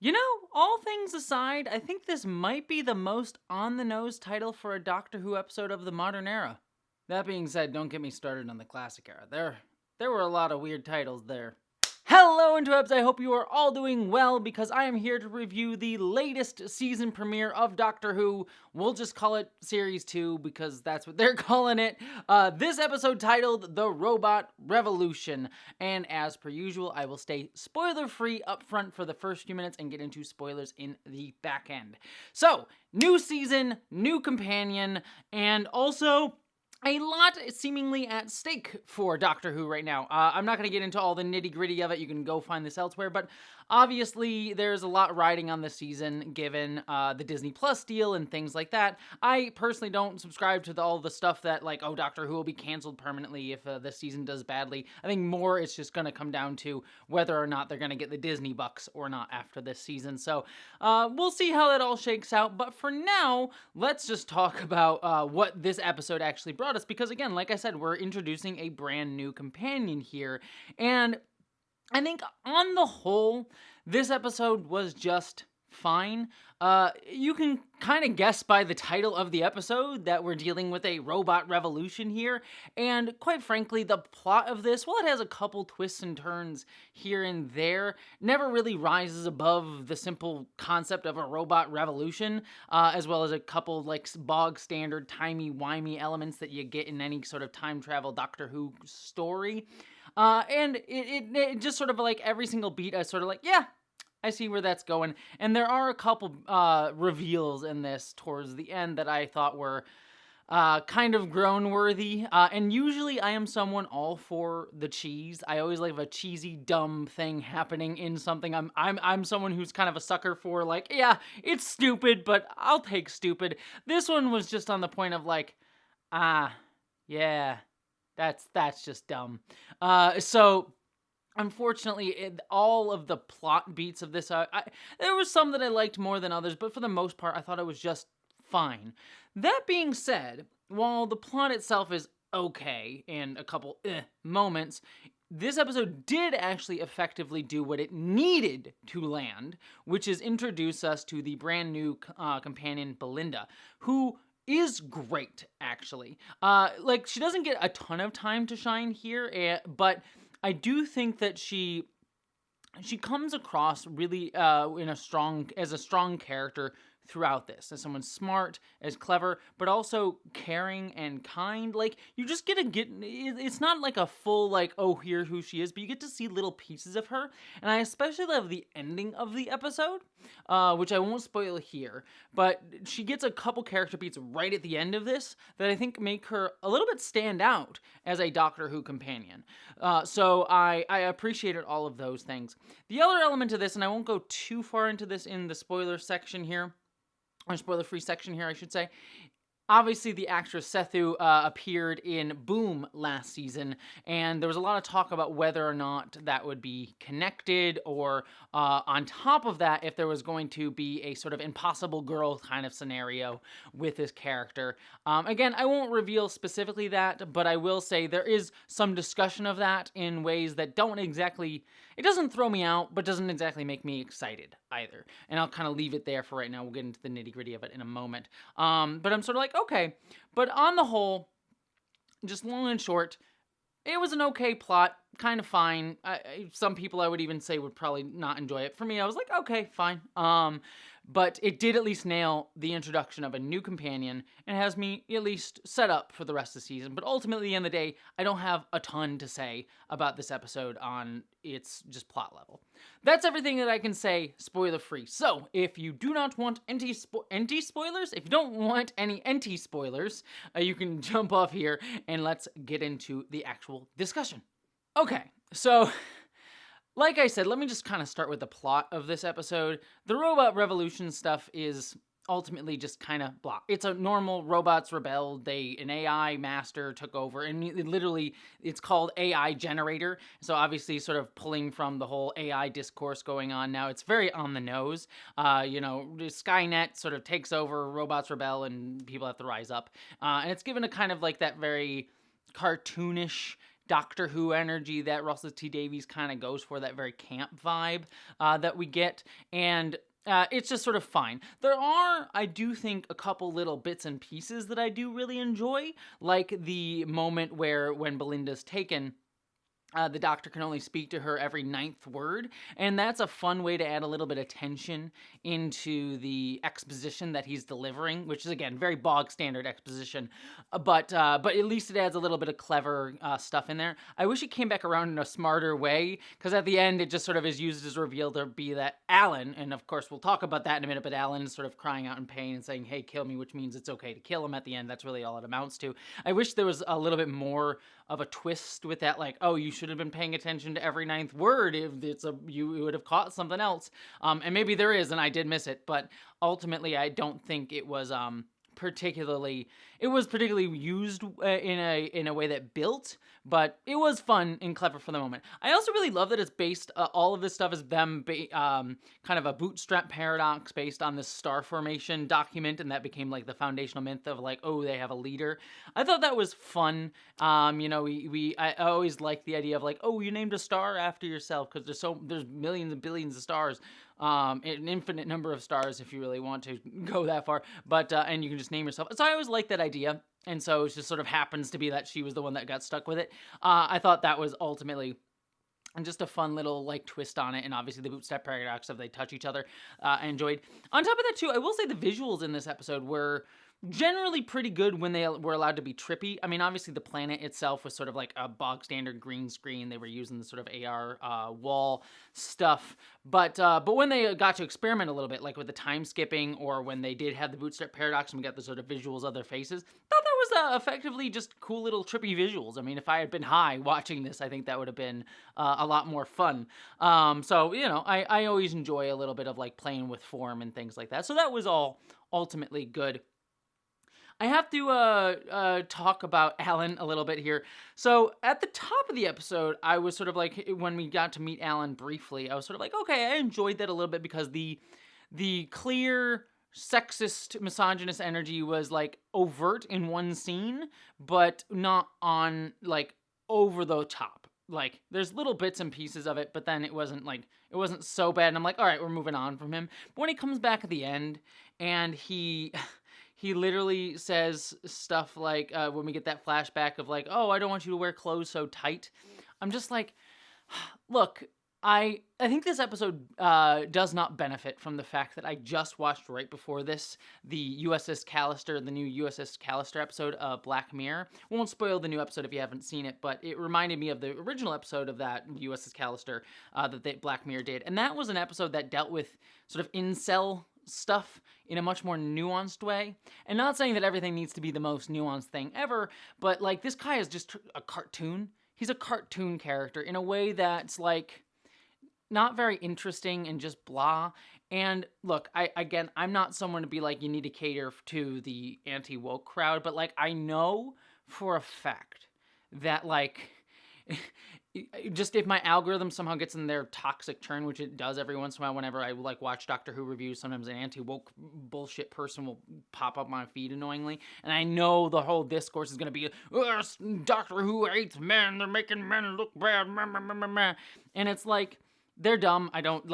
You know, all things aside, I think this might be the most on-the-nose title for a Doctor Who episode of the modern era. That being said, don't get me started on the classic era. There were a lot of weird titles there. Hello, Interwebs! I hope you are all doing well because I am here to review the latest season premiere of Doctor Who. We'll just call it Series 2 because that's what they're calling it. This episode titled The Robot Revolution. And as per usual, I will stay spoiler-free up front for the first few minutes and get into spoilers in the back end. So, new season, new companion, and also a lot seemingly at stake for Doctor Who right now. I'm not going to get into all the nitty-gritty of it. You can go find this elsewhere, but obviously there's a lot riding on the season given the Disney Plus deal and things like that. I personally don't subscribe to all the stuff that, like, oh, Doctor Who will be canceled permanently if the season does badly. I think more it's just going to come down to whether or not they're going to get the Disney bucks or not after this season. So we'll see how that all shakes out. But for now, let's just talk about what this episode actually brought us, because again, like I said, we're introducing a brand new companion here, and I think on the whole, this episode was just fine. You can kind of guess by the title of the episode that we're dealing with a robot revolution here, and quite frankly, the plot of this, while it has a couple twists and turns here and there, never really rises above the simple concept of a robot revolution, as well as a couple like bog standard timey-wimey elements that you get in any sort of time travel Doctor Who story. And it just sort of like every single beat, I sort of like, yeah, I see where that's going. And there are a couple reveals in this towards the end that I thought were kind of groan-worthy. And usually I am someone all for the cheese. I always like a cheesy, dumb thing happening in something. I'm someone who's kind of a sucker for, like, yeah, it's stupid, but I'll take stupid. This one was just on the point of like, yeah, that's just dumb. So unfortunately, all of the plot beats of this, there were some that I liked more than others, but for the most part, I thought it was just fine. That being said, while the plot itself is okay and a couple moments, this episode did actually effectively do what it needed to land, which is introduce us to the brand new companion Belinda, who is great, actually. Like, she doesn't get a ton of time to shine here, but I do think that she comes across really as a strong character throughout this, as someone smart, as clever, but also caring and kind. Like, you just it's not like a full, like, oh, here's who she is, but you get to see little pieces of her, and I especially love the ending of the episode, which I won't spoil here, but she gets a couple character beats right at the end of this that I think make her a little bit stand out as a Doctor Who companion. So I appreciated all of those things. The other element of this, and I won't go too far into this in the spoiler section here, or spoiler-free section here, I should say. Obviously, the actress Sethu appeared in Boom last season, and there was a lot of talk about whether or not that would be connected, or on top of that, if there was going to be a sort of Impossible Girl kind of scenario with this character. Again, I won't reveal specifically that, but I will say there is some discussion of that in ways that don't exactly, it doesn't throw me out, but doesn't exactly make me excited either. And I'll kind of leave it there for right now. We'll get into the nitty-gritty of it in a moment. But I'm sort of like, okay. But on the whole, just long and short, it was an okay plot, kind of fine. Some people I would even say would probably not enjoy it. For me, I was like, okay, fine. But it did at least nail the introduction of a new companion and has me at least set up for the rest of the season. But ultimately, at the end of the day, I don't have a ton to say about this episode on its just plot level. That's everything that I can say spoiler-free. So, if you do not want anti-spoilers, if you don't want any anti-spoilers, you can jump off here and let's get into the actual discussion. Okay, so like I said, let me just kind of start with the plot of this episode. The robot revolution stuff is ultimately just kind of blah. It's a normal robots rebelled, an AI master took over, and it's called AI generator. So obviously sort of pulling from the whole AI discourse going on now. It's very on the nose. Skynet sort of takes over, robots rebel, and people have to rise up. And it's given a kind of like that very cartoonish Doctor Who energy that Russell T Davies kind of goes for, that very camp vibe that we get. And it's just sort of fine. There are, I do think, a couple little bits and pieces that I do really enjoy, like the moment where when Belinda's taken, the doctor can only speak to her every ninth word, and that's a fun way to add a little bit of tension into the exposition that he's delivering, which is, again, very bog standard exposition, but at least it adds a little bit of clever stuff in there. I wish it came back around in a smarter way, because at the end it just sort of is used as a reveal to be that Alan, and of course we'll talk about that in a minute, but Alan is sort of crying out in pain and saying, hey, kill me, which means it's okay to kill him at the end. That's really all it amounts to. I wish there was a little bit more of a twist with that, like, oh, you should have been paying attention to every ninth word. If you would have caught something else. And maybe there is, and I did miss it, but ultimately I don't think it was particularly used in a way that built, but it was fun and clever for the moment. I also really love that it's based, all of this stuff is them kind of a bootstrap paradox based on this star formation document, and that became like the foundational myth of like, oh, they have a leader. I thought that was fun. I always like the idea of like, oh, you named a star after yourself, because there's millions and billions of stars. An infinite number of stars if you really want to go that far, but and you can just name yourself. So I always like that idea, and so it just sort of happens to be that she was the one that got stuck with it. I thought that was ultimately just a fun little like twist on it, and obviously the bootstrap paradox of they touch each other. I enjoyed. On top of that too, I will say the visuals in this episode were generally pretty good when they were allowed to be trippy. I mean, obviously the planet itself was sort of like a bog standard green screen. They were using the sort of AR wall stuff, but when they got to experiment a little bit, like with the time skipping, or when they did have the bootstrap paradox and we got the sort of visuals of their faces, I thought that was effectively just cool little trippy visuals. I mean, if I had been high watching this, I think that would have been a lot more fun. So, I always enjoy a little bit of like playing with form and things like that. So that was all ultimately good. I have to talk about Alan a little bit here. So at the top of the episode, I was sort of like, when we got to meet Alan briefly, I was sort of like, okay, I enjoyed that a little bit, because the clear sexist, misogynist energy was like overt in one scene, but not on like over the top. Like there's little bits and pieces of it, but then it wasn't so bad. And I'm like, all right, we're moving on from him. But when he comes back at the end and he literally says stuff like, when we get that flashback of like, oh, I don't want you to wear clothes so tight. I'm just like, look, I think this episode does not benefit from the fact that I just watched right before this the USS Callister, the new USS Callister episode of Black Mirror. Won't spoil the new episode if you haven't seen it, but it reminded me of the original episode of that USS Callister that Black Mirror did. And that was an episode that dealt with sort of incel stuff in a much more nuanced way. And not saying that everything needs to be the most nuanced thing ever, but like this guy is just a cartoon. He's a cartoon character in a way that's like not very interesting and just blah. And look, I'm not someone to be like, you need to cater to the anti-woke crowd, but like I know for a fact that like just if my algorithm somehow gets in their toxic churn, which it does every once in a while whenever I like watch Doctor Who reviews, sometimes an anti-woke bullshit person will pop up on my feed annoyingly, and I know the whole discourse is going to be, Doctor Who hates men, they're making men look bad, and it's like, they're dumb. I don't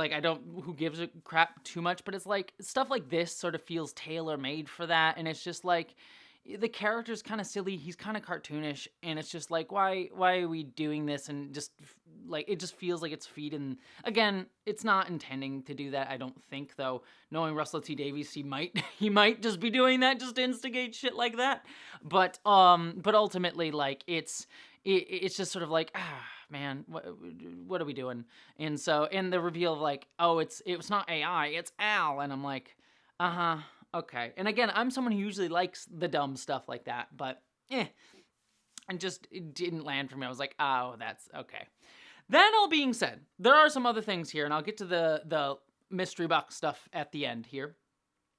who gives a crap too much, but it's like stuff like this sort of feels tailor-made for that, and it's just like, the character's kind of silly, he's kind of cartoonish, and it's just like, why are we doing this? And just like, it just feels like it's feeding. Again, it's not intending to do that, I don't think, though. Knowing Russell T Davies, he might just be doing that just to instigate shit like that. But ultimately, like, it's just sort of like, man, what are we doing? And so, in the reveal of like, oh, it's not AI, it's Al, and I'm like, okay. And again, I'm someone who usually likes the dumb stuff like that, but and just it didn't land for me. I was like, oh, that's okay. That all being said, there are some other things here, and I'll get to the mystery box stuff at the end here,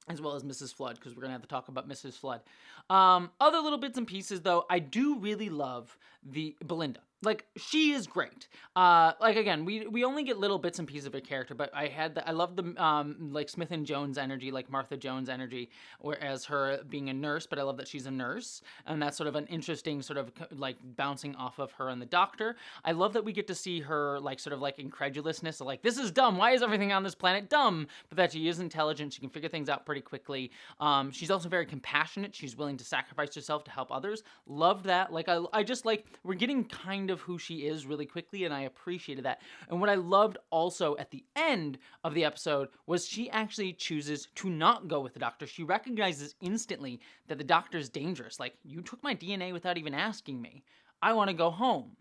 as well as Mrs. Flood, because we're going to have to talk about Mrs. Flood. Other little bits and pieces, though, I do really love the Belinda. like, she is great. Like, again, we only get little bits and pieces of her character, but I love the like Smith and Jones energy, like Martha Jones energy, whereas her being a nurse. But I love that she's a nurse, and that's sort of an interesting sort of like bouncing off of her and the doctor. I love that we get to see her like sort of like incredulousness, of like, this is dumb. Why is everything on this planet dumb? But that she is intelligent. She can figure things out pretty quickly. She's also very compassionate. She's willing to sacrifice herself to help others. Loved that. Like, I just like, we're getting kind of who she is really quickly, and I appreciated that. And what I loved also at the end of the episode was she actually chooses to not go with the doctor. She recognizes instantly that the doctor's dangerous. Like, you took my DNA without even asking me. I want to go home.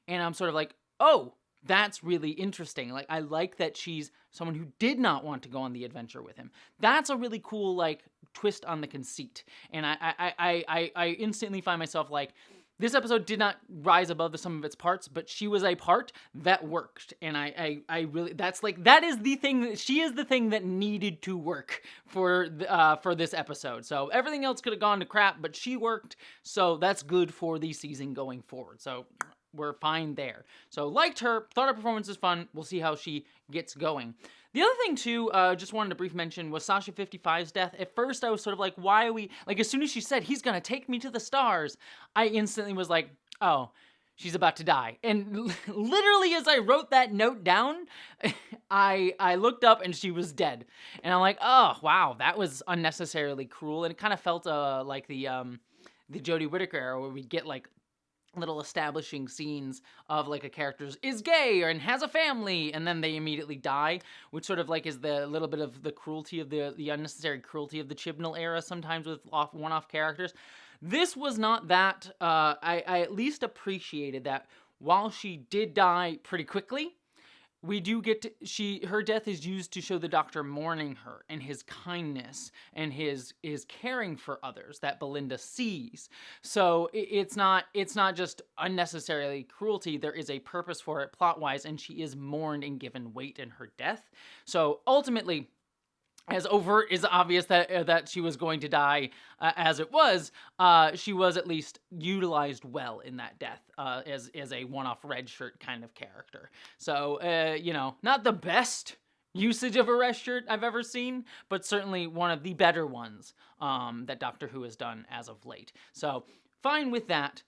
And I'm sort of like, oh, that's really interesting. Like, I like that she's someone who did not want to go on the adventure with him. That's a really cool, like, twist on the conceit. And I instantly find myself like, this episode did not rise above the sum of its parts, but she was a part that worked. And I really, that's like, that is the thing, she is the thing that needed to work for this episode. So everything else could have gone to crap, but she worked. So that's good for the season going forward. So we're fine there. So liked her, thought her performance was fun. We'll see how she gets going. The other thing, too, just wanted to brief mention was Sasha 55's death. At first, I was sort of like, why are we... Like, as soon as she said, he's going to take me to the stars, I instantly was like, oh, she's about to die. And literally, as I wrote that note down, I looked up and she was dead. And I'm like, oh, wow, that was unnecessarily cruel. And it kind of felt like the Jodie Whittaker era, where we get, like, little establishing scenes of like a character is gay or and has a family, and then they immediately die, which sort of like is the little bit of the cruelty of the unnecessary cruelty of the Chibnall era sometimes with one-off characters. This was not that. I at least appreciated that while she did die pretty quickly, we do get to, her death is used to show the doctor mourning her and his kindness and his caring for others that Belinda sees. So it's not just unnecessarily cruelty. There is a purpose for it plot-wise, and she is mourned and given weight in her death. So ultimately, as overt is obvious that she was going to die as it was, she was at least utilized well in that death as a one-off red shirt kind of character. So, not the best usage of a red shirt I've ever seen, but certainly one of the better ones that Doctor Who has done as of late. So, fine with that.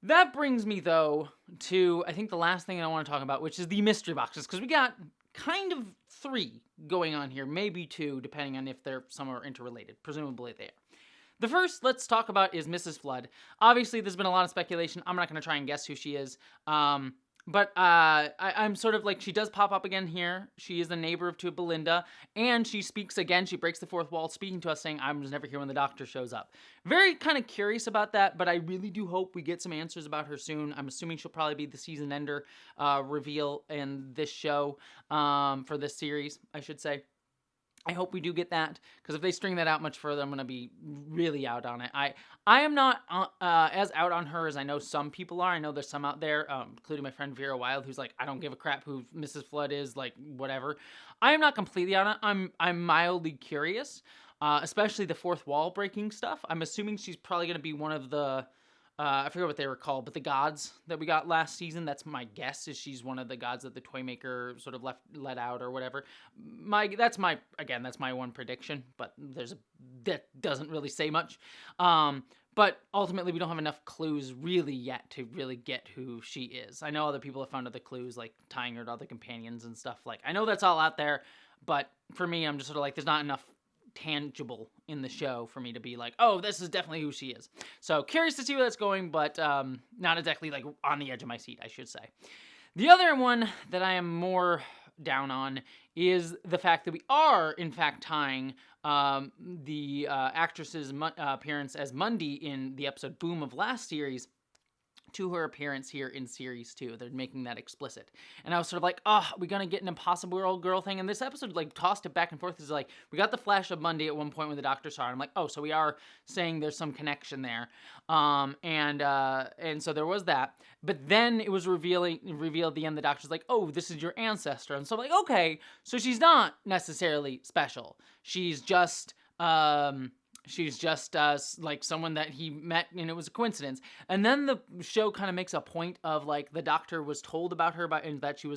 That brings me, though, to, I think, the last thing I want to talk about, which is the mystery boxes, because we got kind of 3 going on here, maybe 2, depending on if they're somewhere interrelated. Presumably they are. The first, let's talk about, is Mrs. Flood. Obviously, there's been a lot of speculation. I'm not going to try and guess who she is. But I'm sort of like, she does pop up again here. She is a neighbor to Belinda, and she speaks again. She breaks the fourth wall, speaking to us, saying, "I'm just never here when the doctor shows up." Very kind of curious about that, but I really do hope we get some answers about her soon. I'm assuming she'll probably be the season ender reveal in this show, for this series, I should say. I hope we do get that, because if they string that out much further, I'm going to be really out on it. I am not as out on her as I know some people are. I know there's some out there, including my friend Vera Wild, who's like, I don't give a crap who Mrs. Flood is, like, whatever. I am not completely out on it. I'm mildly curious, especially the fourth wall breaking stuff. I'm assuming she's probably going to be one of the... I forget what they were called, but the gods that we got last season, that's my guess, is she's one of the gods that the Toymaker sort of let out or whatever. That's my one prediction, but that doesn't really say much. But ultimately, we don't have enough clues really yet to really get who she is. I know other people have found other clues, like tying her to other companions and stuff. Like, I know that's all out there, but for me, I'm just sort of like, there's not enough tangible in the show for me to be like, oh, this is definitely who she is. So curious to see where that's going, but not exactly like on the edge of my seat, I should say. The other one that I am more down on is the fact that we are in fact tying the actress's appearance as Mundy in the episode Boom of last series to her appearance here in series 2. They're making that explicit. And I was sort of like, oh, we're going to get an Impossible Girl thing. And this episode, like, tossed it back and forth. It's like, we got the flash of Monday at one point when the doctor saw her. I'm like, oh, so we are saying there's some connection there. And so there was that. But then it was revealed at the end, the doctor's like, oh, this is your ancestor. And so I'm like, okay, so she's not necessarily special. She's just, She's just like someone that he met and it was a coincidence. And then the show kind of makes a point of like the doctor was told about her and that she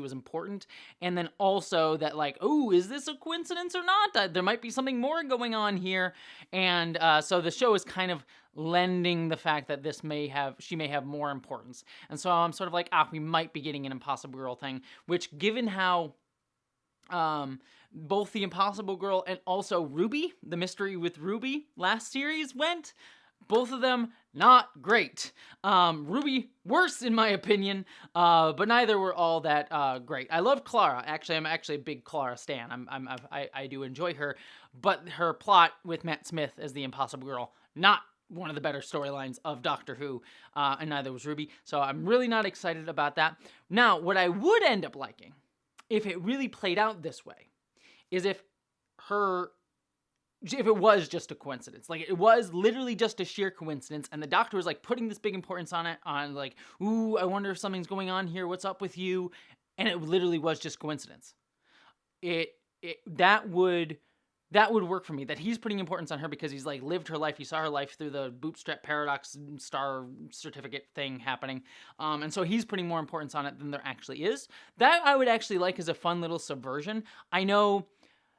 was important, and then also that like, oh, is this a coincidence or not? There might be something more going on here. And so the show is kind of lending the fact that she may have more importance. And so I'm sort of like, we might be getting an Impossible Girl thing, which given how both the Impossible Girl and also Ruby, the mystery with Ruby last series went, both of them not great. Ruby worse in my opinion, but neither were all that great. I love Clara. Actually, I'm actually a big Clara stan. I do enjoy her, but her plot with Matt Smith as the Impossible Girl, not one of the better storylines of Doctor Who, and neither was Ruby. So I'm really not excited about that. Now, what I would end up liking, if it really played out this way, is if it was just a coincidence. Like, it was literally just a sheer coincidence, and the doctor was, like, putting this big importance on it, on, like, ooh, I wonder if something's going on here, what's up with you, and it literally was just coincidence. That would work for me, that he's putting importance on her because he's, like, lived her life, he saw her life through the bootstrap paradox star certificate thing happening, and so he's putting more importance on it than there actually is. That I would actually like as a fun little subversion. I know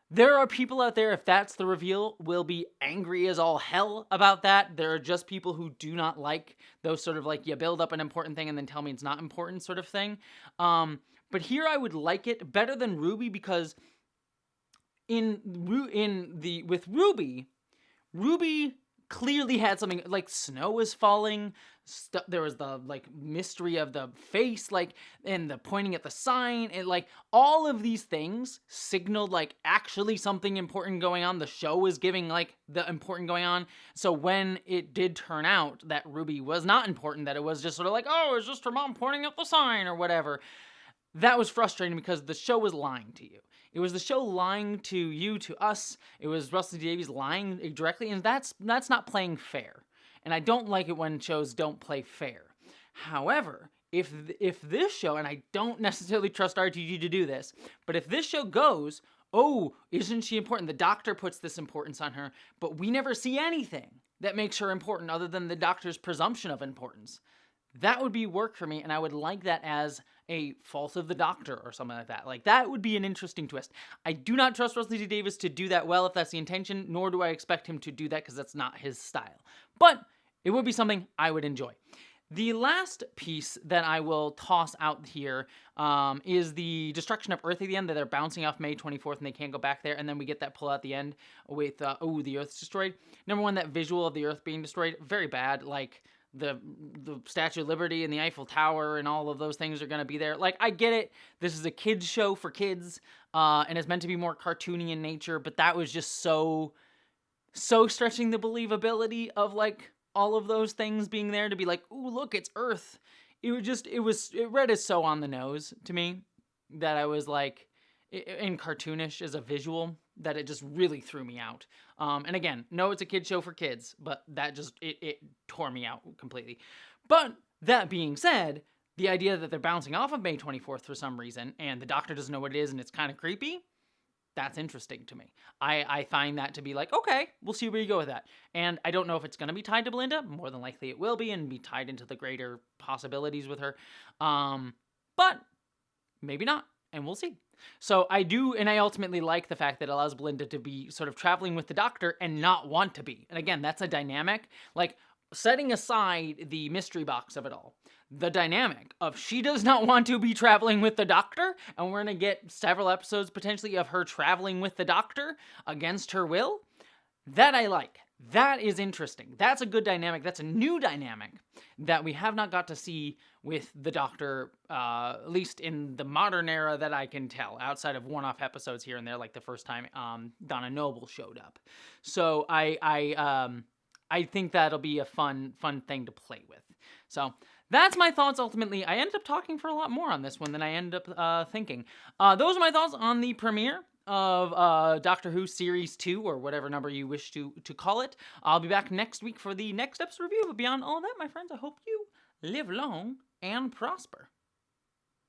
there are people out there, if that's the reveal, will be angry as all hell about that. There are just people who do not like those sort of like, you build up an important thing and then tell me it's not important sort of thing. But here I would like it better than Ruby because with Ruby clearly had something, like snow was falling, there was the like mystery of the face, like, and the pointing at the sign, and like all of these things signaled like actually something important going on. The show was giving like the important going on. So when it did turn out that Ruby was not important, that it was just sort of like, oh, it's just her mom pointing at the sign or whatever, that was frustrating because the show was lying to you. It was the show lying to you, to us. It was Russell T Davies lying directly, and that's not playing fair. And I don't like it when shows don't play fair. However, if this show, and I don't necessarily trust RTG to do this, but if this show goes, oh, isn't she important? The doctor puts this importance on her, but we never see anything that makes her important other than the doctor's presumption of importance. That would be work for me, and I would like that as a fault of the doctor or something like that. Like, that would be an interesting twist. I do not trust Russell T Davies to do that well if that's the intention, nor do I expect him to do that because that's not his style. But it would be something I would enjoy. The last piece that I will toss out here is the destruction of Earth at the end, that they're bouncing off May 24th and they can't go back there, and then we get that pull at the end with, the Earth's destroyed. Number one, that visual of the Earth being destroyed, very bad. Like, the Statue of Liberty and the Eiffel Tower and all of those things are going to be there. Like, I get it. This is a kid's show for kids, and it's meant to be more cartoony in nature, but that was just so stretching the believability of, like, all of those things being there to be like, ooh, look, it's Earth. It read as so on the nose to me that I was like, and cartoonish as a visual, that it just really threw me out. And again, no, it's a kid show for kids, but that just, it tore me out completely. But that being said, the idea that they're bouncing off of May 24th for some reason, and the doctor doesn't know what it is, and it's kind of creepy, that's interesting to me. I find that to be like, okay, we'll see where you go with that. And I don't know if it's going to be tied to Belinda. More than likely it will be, and be tied into the greater possibilities with her. But maybe not, and we'll see. So I do, and I ultimately like the fact that it allows Belinda to be sort of traveling with the doctor and not want to be. And again, that's a dynamic, like, setting aside the mystery box of it all, the dynamic of she does not want to be traveling with the doctor, and we're going to get several episodes potentially of her traveling with the doctor against her will, that I like. That is interesting. That's a good dynamic. That's a new dynamic that we have not got to see with the Doctor, at least in the modern era that I can tell, outside of one-off episodes here and there, like the first time Donna Noble showed up. So I think that'll be a fun thing to play with. So that's my thoughts ultimately. I ended up talking for a lot more on this one than I ended up thinking. Those are my thoughts on the premiere of Doctor Who Series 2, or whatever number you wish to call it. I'll be back next week for the next episode review, but beyond all that, my friends, I hope you live long and prosper.